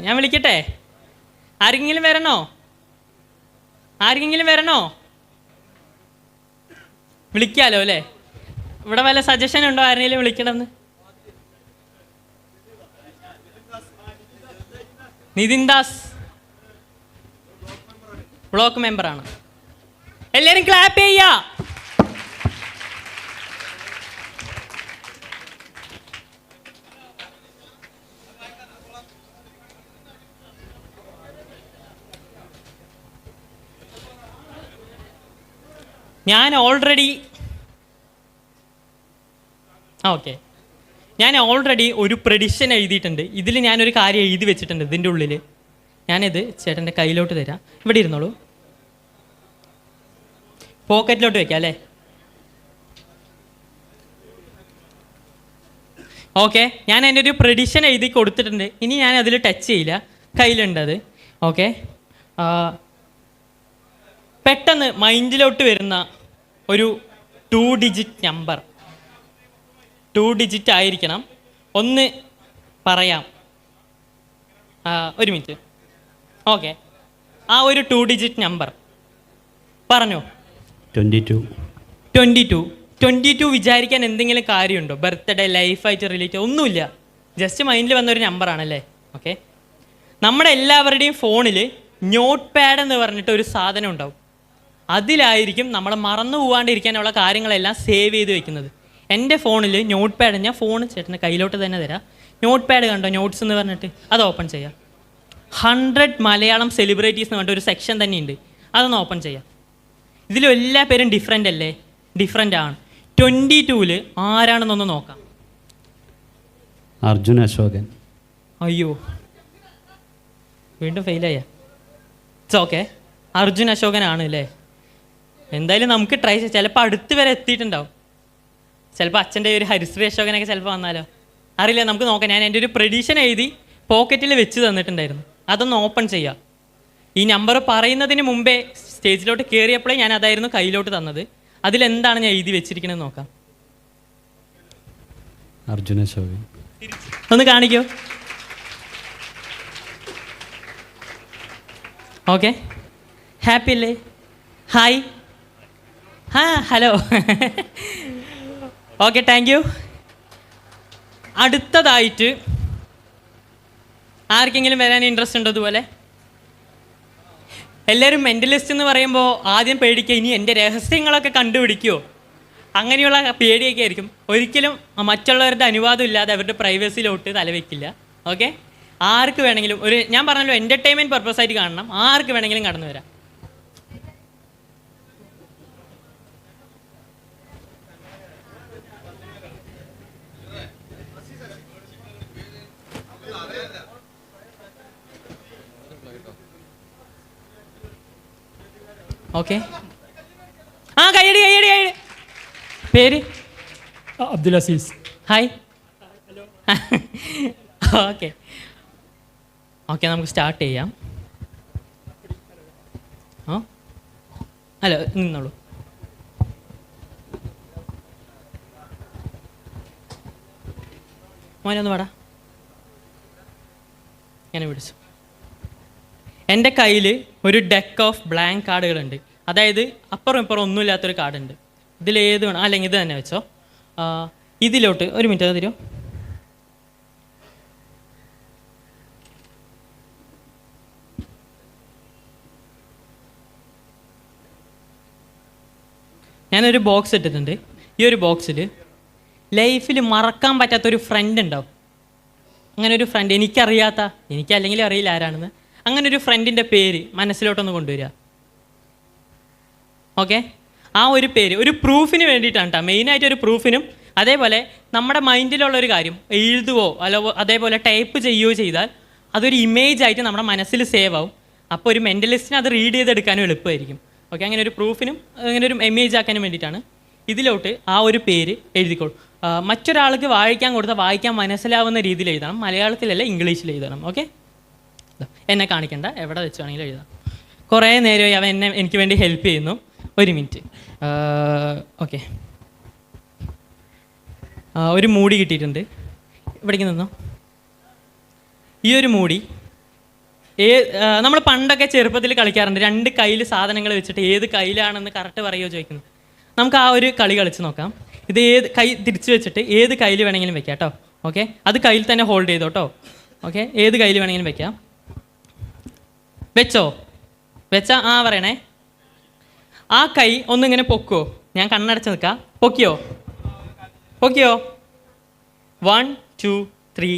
ഞാൻ വിളിക്കട്ടെ? ആരെങ്കിലും വരണോ? വിളിക്കാലോ അല്ലേ? ഇവിടെ വല്ല സജഷൻ ഉണ്ടോ ആരെങ്കിലും വിളിക്കണമെന്ന്? നിതിൻ ദാസ് ബ്ലോക്ക് മെമ്പറാണ്. എല്ലാവരും ക്ലാപ്പ് ചെയ്യാ. ഞാൻ ഓൾറെഡി ഒരു പ്രെഡിക്ഷൻ എഴുതിയിട്ടുണ്ട്. ഇതിൽ ഞാനൊരു കാര്യം എഴുതി വെച്ചിട്ടുണ്ട്. ഇതിൻ്റെ ഉള്ളിൽ ഞാനിത് ചേട്ടൻ്റെ കയ്യിലോട്ട് തരാം. ഇവിടെ ഇരുന്നോളൂ, പോക്കറ്റിലോട്ട് വെക്കാം അല്ലേ? ഓക്കെ, ഞാൻ എൻ്റെ ഒരു പ്രെഡിക്ഷൻ എഴുതി കൊടുത്തിട്ടുണ്ട്. ഇനി ഞാൻ അതിൽ ടച്ച് ചെയ്യില്ല, കയ്യിലുണ്ടത്. ഓക്കെ, പെട്ടെന്ന് മൈൻഡിലോട്ട് വരുന്ന ഒരു 2 ഡിജിറ്റ് നമ്പർ, 2 ഡിജിറ്റ് ആയിരിക്കണം. ഒന്ന് പറയാം, ഒരു മിനിറ്റ്. ഓക്കെ, ആ ഒരു 2 ഡിജിറ്റ് നമ്പർ പറഞ്ഞോ. 22 വിചാരിക്കാൻ എന്തെങ്കിലും കാര്യമുണ്ടോ? ബർത്ത്ഡേ, ലൈഫായിട്ട് റിലേറ്റ് ഒന്നുമില്ല, ജസ്റ്റ് മൈൻഡിൽ വന്നൊരു നമ്പറാണല്ലേ? ഓക്കെ, നമ്മുടെ എല്ലാവരുടെയും ഫോണിൽ നോട്ട് പാഡ് എന്ന് പറഞ്ഞിട്ട് ഒരു സാധനം ഉണ്ടാവും. അതിലായിരിക്കും നമ്മൾ മറന്നു പോകാണ്ടിരിക്കാനുള്ള കാര്യങ്ങളെല്ലാം സേവ് ചെയ്ത് വെക്കുന്നത്. എൻ്റെ ഫോണിൽ നോട്ട് പാഡ്, ഞാൻ ഫോൺ ചേട്ടൻ്റെ കയ്യിലോട്ട് തന്നെ തരാം. നോട്ട് പാഡ് കണ്ടോ, നോട്ട്സ് എന്ന് പറഞ്ഞിട്ട് അത് ഓപ്പൺ ചെയ്യാം. 100 മലയാളം സെലിബ്രിറ്റീസ് എന്ന് പറഞ്ഞിട്ട് ഒരു സെക്ഷൻ തന്നെയുണ്ട്, അതൊന്ന് ഓപ്പൺ ചെയ്യാം. ഇതിലും എല്ലാ പേരും ഡിഫറെൻ്റ് അല്ലേ? ഡിഫറെൻ്റ് ആണ്. 22-ൽ ആരാണെന്നൊന്ന് നോക്കാം. അർജുൻ അശോകൻ. അയ്യോ, വീണ്ടും ഫെയിലായ. ഇറ്റ്സ് ഓക്കെ, അർജുൻ അശോകനാണ് അല്ലേ? എന്തായാലും നമുക്ക് ട്രൈ ചെയ്യാം. ചിലപ്പോൾ അടുത്ത് വരെ എത്തിയിട്ടുണ്ടാവും. ചിലപ്പോൾ അച്ഛൻ്റെ ഒരു ഹരിശ്രീ അശോകനൊക്കെ ചിലപ്പോൾ വന്നാലോ, അറിയില്ല, നമുക്ക് നോക്കാം. ഞാൻ എൻ്റെ ഒരു പ്രഡിക്ഷൻ എഴുതി പോക്കറ്റിൽ വെച്ച് തന്നിട്ടുണ്ടായിരുന്നു, അതൊന്ന് ഓപ്പൺ ചെയ്യാം. ഈ നമ്പർ പറയുന്നതിന് മുമ്പേ സ്റ്റേജിലോട്ട് കയറിയപ്പോഴേ ഞാൻ അതായിരുന്നു കയ്യിലോട്ട് തന്നത്. അതിലെന്താണ് ഞാൻ എഴുതി വെച്ചിരിക്കണമെന്ന് നോക്കാം. അർജുൻ അശോകൻ. ഒന്ന് കാണിക്കോ? ഓക്കെ, ഹാപ്പി അല്ലേ? Hi, hello. Okay, thank U. അടുത്തതായിട്ട് ആർക്കെങ്കിലും വരാൻ ഇൻട്രസ്റ്റ് ഉണ്ടോ? അതുപോലെ എല്ലാവരും മെൻ്റലിസ്റ്റ് എന്ന് പറയുമ്പോൾ ആദ്യം പേടിക്കുക, ഇനി എൻ്റെ രഹസ്യങ്ങളൊക്കെ കണ്ടുപിടിക്കുമോ, അങ്ങനെയുള്ള പേടിയൊക്കെ ആയിരിക്കും. ഒരിക്കലും മറ്റുള്ളവരുടെ അനുവാദം ഇല്ലാതെ അവരുടെ പ്രൈവസിയിലോട്ട് തലവെക്കില്ല. ഓക്കെ, ആർക്ക് വേണമെങ്കിലും ഞാൻ പറഞ്ഞല്ലോ, എൻ്റർടൈൻമെൻറ്റ് പർപ്പസായിട്ട് കാണണം. ആർക്ക് വേണമെങ്കിലും കടന്നു വരാം. ഓക്കെ, കയ്യടി. പേര്? അബ്ദുൽ അസീസ്. ഹായ്. ഓക്കെ, നമുക്ക് സ്റ്റാർട്ട് ചെയ്യാം. ഹലോ, നിന്നോളൂ. മോനൊന്ന് വാടാ, ഇങ്ങനെ പിടിച്ചു. എൻ്റെ കയ്യിൽ ഒരു ഡെക്ക് ഓഫ് ബ്ലാങ്ക് കാർഡുകളുണ്ട്. അതായത് അപ്പുറം ഇപ്പുറം ഒന്നുമില്ലാത്തൊരു കാർഡുണ്ട്. ഇതിലേത് വേണം, അല്ലെങ്കിൽ ഇത് തന്നെ വെച്ചോ. ഇതിലോട്ട് ഒരു മിനിറ്റ് തരുമോ? ഞാനൊരു ബോക്സ് ഇട്ടിട്ടുണ്ട്. ഈ ഒരു ബോക്സിൽ ലൈഫിൽ മറക്കാൻ പറ്റാത്തൊരു ഫ്രണ്ട് ഉണ്ടാവും. അങ്ങനെ ഒരു ഫ്രണ്ട്, എനിക്ക് അല്ലെങ്കിൽ അറിയില്ല ആരാണെന്ന്, അങ്ങനെ ഒരു ഫ്രണ്ടിൻ്റെ പേര് മനസ്സിലോട്ടൊന്ന് കൊണ്ടുവരിക. ഓക്കെ, ആ ഒരു പേര് ഒരു പ്രൂഫിന് വേണ്ടിയിട്ടാണ് കേട്ടോ, മെയിനായിട്ട് ഒരു പ്രൂഫിനും. അതേപോലെ നമ്മുടെ മൈൻഡിലുള്ള ഒരു കാര്യം എഴുതുവോ അതേപോലെ ടൈപ്പ് ചെയ്യുകയോ ചെയ്താൽ അതൊരു ഇമേജ് ആയിട്ട് നമ്മുടെ മനസ്സിൽ സേവ് ആവും. അപ്പോൾ ഒരു മെൻ്റലിസ്റ്റിന് അത് റീഡ് ചെയ്തെടുക്കാനും എളുപ്പമായിരിക്കും. ഓക്കെ, അങ്ങനെ ഒരു പ്രൂഫിനും അങ്ങനെ ഒരു ഇമേജ് ആക്കാനും വേണ്ടിയിട്ടാണ് ഇതിലോട്ട് ആ ഒരു പേര് എഴുതിക്കോളൂ. മറ്റൊരാൾക്ക് വായിക്കാൻ കൊടുത്താൽ വായിക്കാൻ മനസ്സിലാവുന്ന രീതിയിൽ എഴുതണം. മലയാളത്തിലല്ല, ഇംഗ്ലീഷിൽ എഴുതണം. ഓക്കെ, എന്നെ കാണിക്കണ്ട, എവിടെ വെച്ച് വേണമെങ്കിലും എഴുതാം. കുറേ നേരമായി അവൻ എനിക്ക് വേണ്ടി ഹെൽപ്പ് ചെയ്യുന്നു. ഒരു മിനിറ്റ്. ഓക്കെ, ഒരു മൂടി കിട്ടിയിട്ടുണ്ട്. ഇവിടേക്ക് നിന്നോ. ഈ ഒരു മൂടി നമ്മൾ പണ്ടൊക്കെ ചെറുപ്പത്തിൽ കളിക്കാറുണ്ട്. 2 കയ്യിൽ സാധനങ്ങൾ വെച്ചിട്ട് ഏത് കയ്യിലാണെന്ന് കറക്റ്റ് പറയുമോ ചോദിക്കുന്നു. നമുക്ക് ആ ഒരു കളി കളിച്ച് നോക്കാം. ഇത് ഏത് കൈ തിരിച്ച് വെച്ചിട്ട് ഏത് കയ്യിൽ വേണമെങ്കിലും വെക്കാം കേട്ടോ. ഓക്കെ, അത് കയ്യിൽ തന്നെ ഹോൾഡ് ചെയ്തോ കേട്ടോ. ഓക്കെ, ഏത് കയ്യിൽ വേണമെങ്കിലും വെക്കാം. വെച്ചോ? വെച്ചാ പറയണേ. ആ കൈ ഒന്നിങ്ങനെ പൊക്കുമോ? ഞാൻ കണ്ണടച്ച് നിൽക്കാം. പൊക്കിയോ? 1 2 3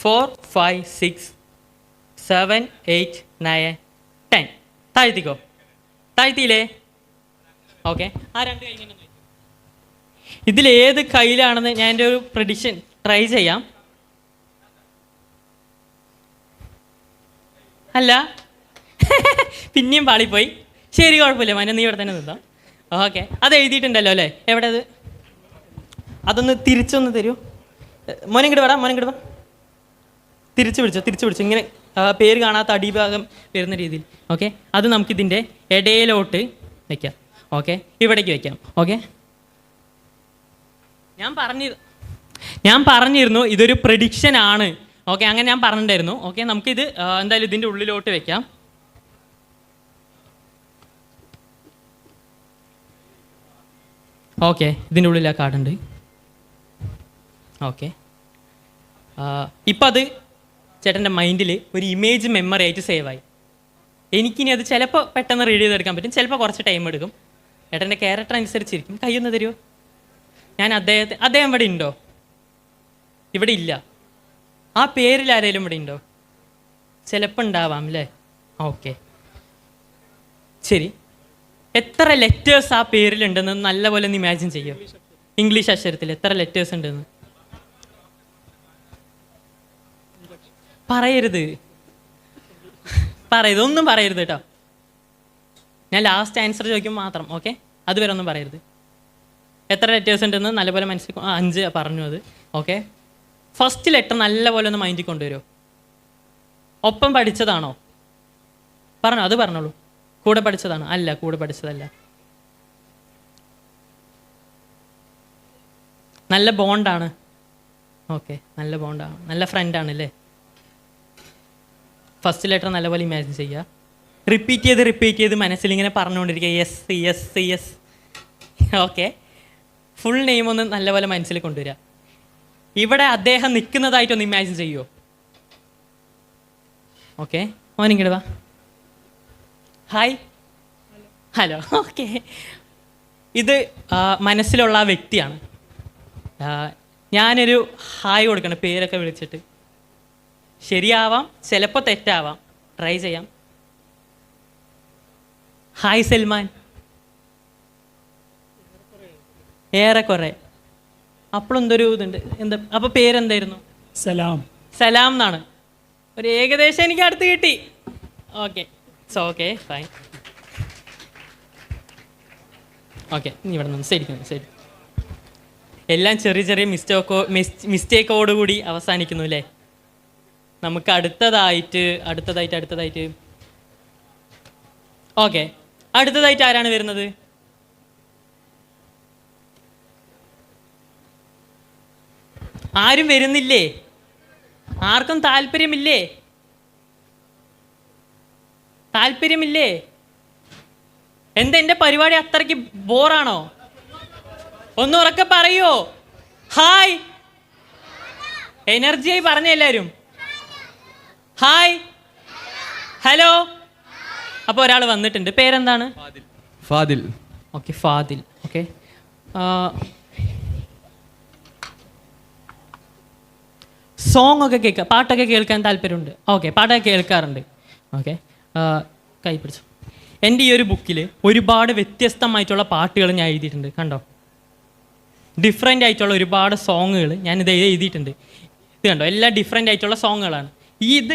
4 5 6 7 8 9 10. താഴ്ത്തിക്കോ. താഴ്ത്തിയില്ലേ? ഓക്കെ, ആ 2 കൈ ഇങ്ങനെ. ഇതിലേത് കയ്യിലാണെന്ന് ഞാൻ എൻ്റെ ഒരു പ്രഡിക്ഷൻ ട്രൈ ചെയ്യാം. അല്ല, പിന്നെയും പാളിപ്പോയി. ശരി, കുഴപ്പമില്ല മനു, നീ ഇവിടെ തന്നെ നിന്നോ. ഓക്കെ, അത് എഴുതിയിട്ടുണ്ടല്ലോ അല്ലേ? എവിടെ അത്? അതൊന്ന് തിരിച്ചൊന്ന് തരൂ. മോനിങ്ങോട്ട് വാ. തിരിച്ചു പിടിച്ചോ. ഇങ്ങനെ പേര് കാണാത്ത അടിഭാഗം വരുന്ന രീതിയിൽ. ഓക്കെ, അത് നമുക്കിതിൻ്റെ ഇടയിലോട്ട് വയ്ക്കാം. ഓക്കെ, ഇവിടേക്ക് വയ്ക്കാം. ഓക്കെ, ഞാൻ പറഞ്ഞിരുന്നു ഇതൊരു പ്രഡിക്ഷൻ ആണ്. ഓക്കെ, അങ്ങനെ ഞാൻ പറഞ്ഞിട്ടുണ്ടായിരുന്നു. ഓക്കെ, നമുക്കിത് എന്തായാലും ഇതിൻ്റെ ഉള്ളിലോട്ട് വെക്കാം. ഓക്കെ, ഇതിൻ്റെ ഉള്ളിൽ ആ കാർഡുണ്ട്. ഓക്കെ, ഇപ്പം അത് ചേട്ടൻ്റെ മൈൻഡിൽ ഒരു ഇമേജ് മെമ്മറി ആയിട്ട് സേവായി. എനിക്കിനി അത് ചിലപ്പോൾ പെട്ടെന്ന് റീഡ് ചെയ്തെടുക്കാൻ പറ്റും, ചിലപ്പോൾ കുറച്ച് ടൈം എടുക്കും. ചേട്ടൻ്റെ ക്യാരക്ടർ അനുസരിച്ചിരിക്കും. കയ്യൊന്ന് തരുമോ? ഞാൻ അദ്ദേഹം ഇവിടെ ഉണ്ടോ? ഇവിടെ ഇല്ല. ആ പേരിൽ ആരെങ്കിലും ഇവിടെ ഉണ്ടോ? ചിലപ്പോൾ ഉണ്ടാവാം അല്ലേ? ഓക്കെ, ശരി. എത്ര ലെറ്റേഴ്സ് ആ പേരിലുണ്ടെന്ന് നല്ലപോലെ ഒന്ന് ഇമാജിൻ ചെയ്യോ? ഇംഗ്ലീഷ് അക്ഷരത്തിൽ എത്ര ലെറ്റേഴ്സ് ഉണ്ടെന്ന് പറയരുത്. ഒന്നും പറയരുത് കേട്ടോ. ഞാൻ ലാസ്റ്റ് ആൻസർ ചോദിക്കുമ്പോൾ മാത്രം. ഓക്കെ, അതുവരെ ഒന്നും പറയരുത്. എത്ര ലെറ്റേഴ്സ് ഉണ്ടെന്ന് നല്ലപോലെ മനസ്സിൽ 5 പറഞ്ഞു അത്. ഓക്കെ, ഫസ്റ്റ് ലെറ്റർ നല്ലപോലെ ഒന്ന് മൈൻഡിൽ കൊണ്ടുവരുമോ? ഒപ്പം പഠിച്ചതാണോ? അത് പറഞ്ഞോളൂ. കൂടെ പഠിച്ചതാണോ? അല്ല, കൂടെ പഠിച്ചതല്ല. നല്ല ബോണ്ടാണ്. ഓക്കെ, നല്ല ബോണ്ടാണ്, നല്ല ഫ്രണ്ടാണ് അല്ലേ? ഫസ്റ്റ് ലെറ്റർ നല്ലപോലെ ഇമാജിൻ ചെയ്യുക. റിപ്പീറ്റ് ചെയ്ത് മനസ്സിലിങ്ങനെ പറഞ്ഞുകൊണ്ടിരിക്കുക. യെസ്. ഓക്കെ, ഫുൾ നെയിം ഒന്ന് നല്ലപോലെ മനസ്സിൽ കൊണ്ടുവരിക. ഇവിടെ അദ്ദേഹം നിൽക്കുന്നതായിട്ടൊന്ന് ഇമാജിൻ ചെയ്യുമോ? ഓക്കെ, മോനിങ്ങോട്ട് വാ. Hi, hello. ഓക്കെ, ഇത് മനസ്സിലുള്ള ആ വ്യക്തിയാണ്. ഞാനൊരു ഹായ് കൊടുക്കണം പേരൊക്കെ വിളിച്ചിട്ട്. ശരിയാവാം, ചിലപ്പോൾ തെറ്റാവാം. ട്രൈ ചെയ്യാം. ഹായ് സൽമാൻ. ഏറെക്കുറെ. അപ്പോഴെന്തൊരു ഇതുണ്ട്. അപ്പോൾ പേരെന്തായിരുന്നു? സലാം എന്നാണ്. ഒരു ഏകദേശം എനിക്ക് അടുത്ത് കിട്ടി. Okay, okay fine. ഓക്കെ, നീ ഇവിടെ നിന്ന് ശരി. എല്ലാം ചെറിയ മിസ്റ്റേക്കോടുകൂടി അവസാനിക്കുന്നു അല്ലേ? നമുക്ക് അടുത്തതായിട്ട് ഓക്കെ, അടുത്തതായിട്ട് ആരാണ് വരുന്നത്? ആരും വരുന്നില്ലേ? ആർക്കും താല്പര്യമില്ലേ? എന്താ എൻ്റെ പരിപാടി അത്രയ്ക്ക് ബോറാണോ? ഒന്ന് ഉറക്കെ പറയോ? ഹായ്, എനർജിയായി പറഞ്ഞ എല്ലാവരും. Hi, hello. അപ്പോൾ ഒരാൾ വന്നിട്ടുണ്ട്. പേരെന്താണ്? Fadil. Okay, Fadil. Okay, song ഒക്കെ കേൾക്കുക, പാട്ടൊക്കെ കേൾക്കാൻ താല്പര്യമുണ്ട്. ഓക്കെ, പാട്ടൊക്കെ കേൾക്കാറുണ്ട്. ഓക്കെ, കൈ പിടിച്ചു. എൻ്റെ ഈ ഒരു ബുക്കിൽ ഒരുപാട് വ്യത്യസ്തമായിട്ടുള്ള പാട്ടുകൾ ഞാൻ എഴുതിയിട്ടുണ്ട്. കണ്ടോ, ഡിഫറെൻ്റ് ആയിട്ടുള്ള ഒരുപാട് സോങ്ങുകൾ ഞാൻ ഇത് എഴുതിയിട്ടുണ്ട്. ഇത് കണ്ടോ, എല്ലാം ഡിഫറെൻ്റ് ആയിട്ടുള്ള സോങ്ങുകളാണ്. ഇത്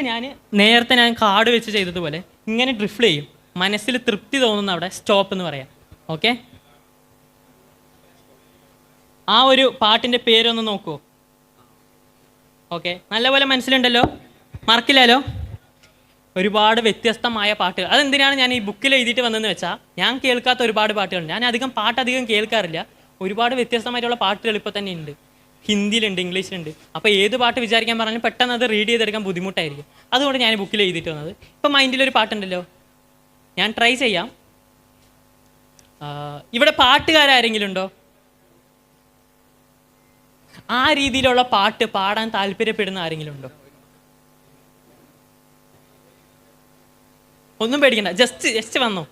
നേരത്തെ ഞാൻ കാർഡ് വെച്ച് ചെയ്തതുപോലെ ഇങ്ങനെ ഡ്രിഫിൾ ചെയ്യും. മനസ്സിൽ തൃപ്തി തോന്നുന്ന അവിടെ സ്റ്റോപ്പ് എന്ന് പറയാം. ഓക്കെ, ആ ഒരു പാട്ടിൻ്റെ പേരൊന്ന് നോക്കുമോ? ഓക്കെ, നല്ലപോലെ മനസ്സിലുണ്ടല്ലോ, മറക്കില്ലല്ലോ. ഒരുപാട് വ്യത്യസ്തമായ പാട്ടുകൾ. അതെന്തിനാണ് ഞാൻ ഈ ബുക്കിൽ എഴുതിയിട്ട് വന്നതെന്ന് വെച്ചാൽ, ഞാൻ കേൾക്കാത്ത ഒരുപാട് പാട്ടുകളുണ്ട്. ഞാൻ പാട്ടധികം കേൾക്കാറില്ല. ഒരുപാട് വ്യത്യസ്തമായിട്ടുള്ള പാട്ടുകൾ ഇപ്പോൾ തന്നെ ഉണ്ട്. ഹിന്ദിയിലുണ്ട്, ഇംഗ്ലീഷിലുണ്ട്. അപ്പോൾ ഏത് പാട്ട് വിചാരിക്കാൻ പറഞ്ഞാലും പെട്ടെന്ന് അത് റീഡ് ചെയ്തെടുക്കാൻ ബുദ്ധിമുട്ടായിരിക്കും. അതുകൊണ്ട് ഞാൻ ബുക്കിൽ എഴുതിയിട്ട് വന്നത്. ഇപ്പം മൈൻഡിലൊരു പാട്ടുണ്ടല്ലോ, ഞാൻ ട്രൈ ചെയ്യാം. ഇവിടെ പാട്ടുകാരെങ്കിലും ഉണ്ടോ? ആ രീതിയിലുള്ള പാട്ട് പാടാൻ താല്പര്യപ്പെടുന്ന ആരെങ്കിലും ഉണ്ടോ? ഒന്നും പേടിക്കണ്ട, ജസ്റ്റ് വന്നോ.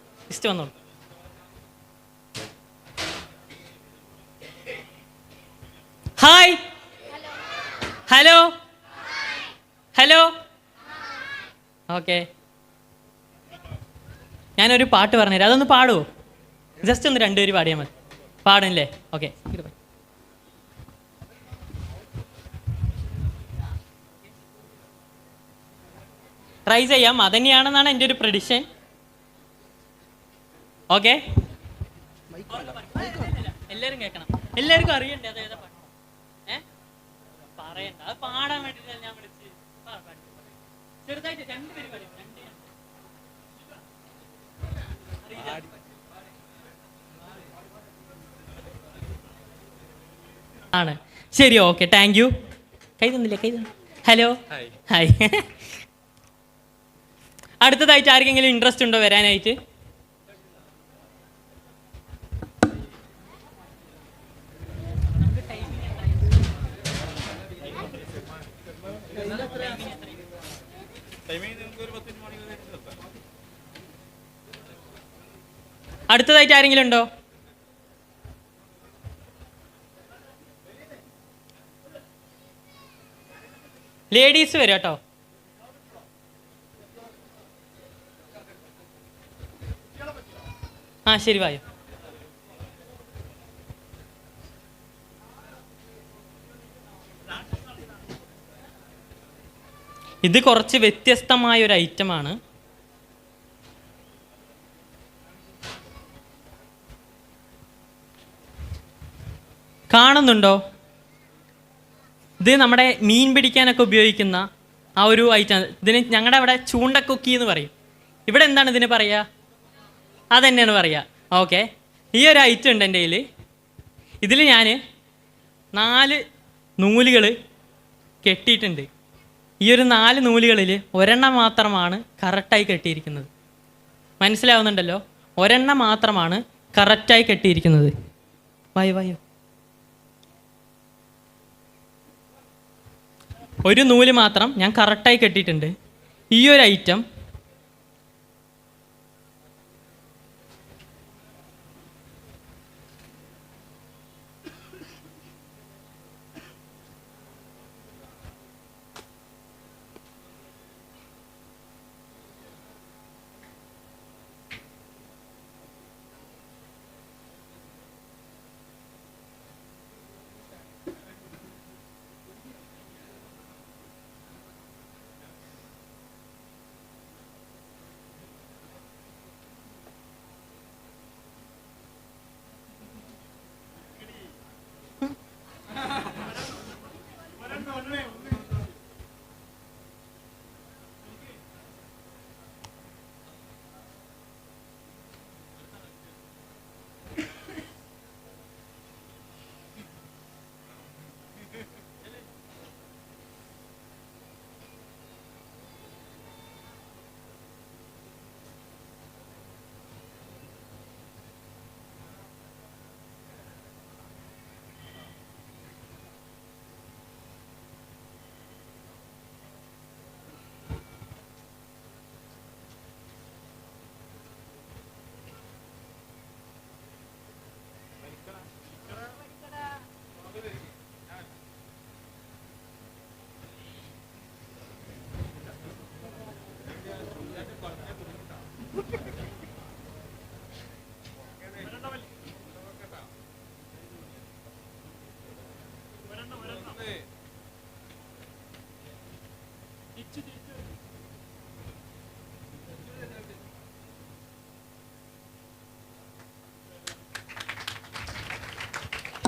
Hi, hello. ഓക്കെ, ഞാനൊരു പാട്ട് പറഞ്ഞുതരാം, അതൊന്ന് പാടുമോ? ജസ്റ്റ് ഒന്ന് രണ്ടുപേര് പാടിയാൽ മതി. പാടണല്ലേ? ഓക്കെ, ട്രൈ ചെയ്യാം. അതന്നെയാണെന്നാണ് എൻ്റെ ഒരു പ്രഡിക്ഷൻ. ഓക്കെ, എല്ലാവരും കേൾക്കണം, എല്ലാവർക്കും അറിയണ്ടേ അത് ഏതാ പാട്ട്? പറയണ്ട, അത് പാടാൻ വേണ്ടിയിട്ടാണ് ഞാൻ വിളിച്ച്. ചെറുതായിട്ട് രണ്ടുപേര് പാടി. ആണ്, ശരി, ഓക്കെ, താങ്ക് യു. കൈ തന്നില്ലേ? Hello, hi. അടുത്തതായിട്ട് ആർക്കെങ്കിലും ഇൻട്രസ്റ്റ് ഉണ്ടോ വരാനായിട്ട്? അടുത്തതായിട്ട് ആരെങ്കിലും ഉണ്ടോ? ലേഡീസ് വരും കേട്ടോ. ആ, ശരി, വായോ. ഇത് കുറച്ച് വ്യത്യസ്തമായ ഒരു ഐറ്റമാണ്. കാണുന്നുണ്ടോ? ഇത് നമ്മുടെ മീൻ പിടിക്കാനൊക്കെ ഉപയോഗിക്കുന്ന ആ ഒരു ഐറ്റം. ഇതിന് ഞങ്ങളുടെ അവിടെ ചൂണ്ടക്കൊക്കി എന്ന് പറയും. ഇവിടെ എന്താണ് ഇതിന് പറയുക? അതന്നെയാണ് പറയുക. ഓക്കെ, ഈ ഒരു ഐറ്റം ഉണ്ട് എൻ്റെ കയ്യിൽ. ഇതിൽ ഞാൻ 4 നൂലുകൾ കെട്ടിയിട്ടുണ്ട്. ഈ ഒരു 4 നൂലുകളിൽ ഒരെണ്ണം മാത്രമാണ് കറക്റ്റായി കെട്ടിയിരിക്കുന്നത്. മനസ്സിലാവുന്നുണ്ടല്ലോ? ഒരെണ്ണം മാത്രമാണ് കറക്റ്റായി കെട്ടിയിരിക്കുന്നത്. വായോ. ഒരു നൂല് മാത്രം ഞാൻ കറക്റ്റായി കെട്ടിയിട്ടുണ്ട്. ഈ ഒരു ഐറ്റം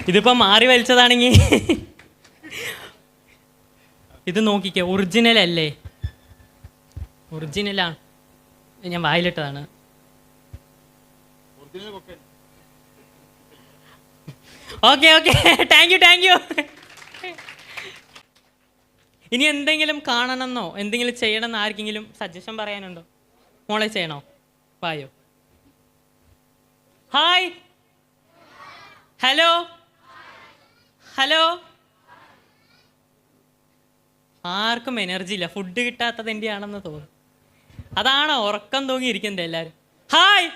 ഇതിപ്പോൾ മാറി വലിച്ചതാണെങ്കിൽ ഇത് നോക്കിക്കേ, ഒറിജിനൽ അല്ലേ? ഒറിജിനലാണ്. ഞാൻ വായിലിട്ടതാണ്. Okay okay, thank you. ഇനി എന്തെങ്കിലും കാണണമെന്നോ എന്തെങ്കിലും ചെയ്യണമെന്നോ ആർക്കെങ്കിലും സജഷൻ പറയാനുണ്ടോ? മോളെ ചെയ്യണോ? വായോ. Hi, hello. ആർക്കും എനർജി ഇല്ല, ഫുഡ് കിട്ടാത്തത് എൻ്റെ ആണെന്ന് തോന്നുന്നു. അതാണോ ഉറക്കം തൂങ്ങിയിരിക്കുന്നത് എല്ലാവരും? ഹായ്,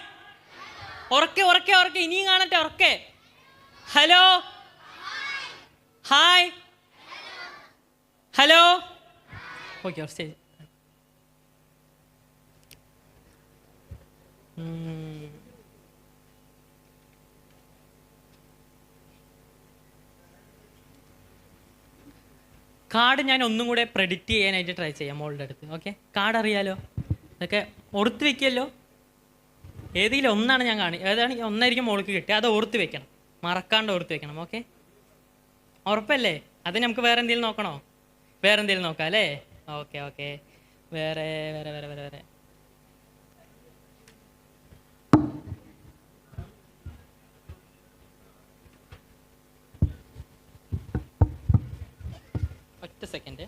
ഉറക്കെ, ഇനിയും കാണട്ടെ, ഉറക്കെ. Hello, hi, hello. Okay, stage. Card ഞാൻ ഒന്നും കൂടെ പ്രെഡിക്റ്റ് ചെയ്യാനായിട്ട് ട്രൈ ചെയ്യാം മോളുടെ അടുത്ത്. ഓക്കെ, കാർഡ് അറിയാലോ, ഇതൊക്കെ ഓർത്ത് വെക്കുമല്ലോ. ഏതെങ്കിലും ഒന്നാണ് ഞാൻ ഏതാണെങ്കിൽ ഒന്നായിരിക്കും മോൾക്ക് കിട്ടുക, അത് ഓർത്ത് വെക്കണം, മറക്കാണ്ട് ഓർത്ത് വെക്കണം. ഓക്കെ, ഉറപ്പല്ലേ? അത് നമുക്ക് വേറെ എന്തെങ്കിലും നോക്കണോ? വേറെ എന്തെങ്കിലും നോക്കാം അല്ലേ? ഓക്കെ. വേറെ ഒറ്റ സെക്കൻഡ്.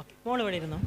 ഓക്കെ, മോൾ ഇവിടെ ഇരുന്നോ.